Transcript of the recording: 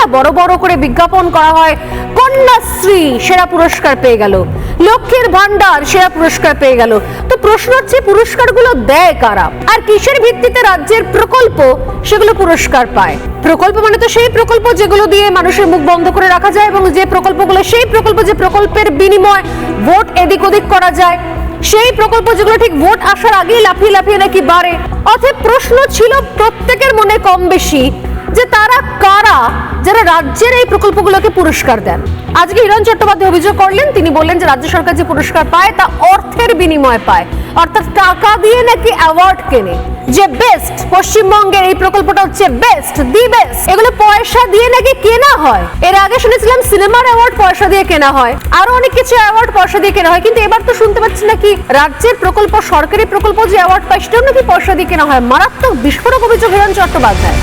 না, বড় বড় করে বিজ্ঞাপন করা হয়, কন্যাশ্রী সেরা পুরস্কার পেয়ে গেল, লক্ষ্মীর ভান্ডার সেরা পুরস্কার পেয়ে গেল। তো প্রশ্ন হচ্ছে পুরস্কারগুলো দেয় কারা, আর কিসের ভিত্তিতে রাজ্যের প্রকল্প সেগুলো পুরস্কার পায়? প্রকল্প মানে তো সেই প্রকল্প যেগুলো দিয়ে মানুষের মুখ বন্ধ করে রাখা যায়, এবং যে প্রকল্পগুলো সেই প্রকল্প যে প্রকল্পের বিনিময় ভোট এদিক ওদিক করা যায়, সেই প্রকল্প যেগুলো ঠিক ভোট আসার আগেই লাফিয়ে লাফিয়ে নাকি বাড়ে। অতএব প্রশ্ন ছিল প্রত্যেকের মনে কম বেশি যে তারা কারা যারা রাজ্যের এই প্রকল্পগুলোকে পুরস্কার দেন। আজকে হিরণ চট্টোপাধ্যায় অভিযোগ করলেন, তিনি বললেন যে রাজ্য সরকার যে পুরস্কার পায় তা অর্থের বিনিময়ে পায়, অর্থাৎ টাকা দিয়ে নাকি অ্যাওয়ার্ড কেনে, যে বেস্ট পশ্চিমবঙ্গের এই প্রকল্পটা হচ্ছে বেস্ট, দি বেস্ট, এগুলো পয়সা দিয়ে নাকি কেনা হয়। এর আগে শুনেছিলাম সিনেমার অ্যাওয়ার্ড পয়সা দিয়ে কেনা হয়, আরো অনেক কিছু অ্যাওয়ার্ড পয়সা দিয়ে কেনা হয়, কিন্তু এবার তো শুনতে পাচ্ছি নাকি রাজ্যের প্রকল্প, সরকারি প্রকল্প যে অ্যাওয়ার্ড পায় সেটাও নাকি পয়সা দিয়ে কেনা হয়। মারাত্মক বিস্ফোরক অভিযোগ হিরণ চট্টোপাধ্যায়।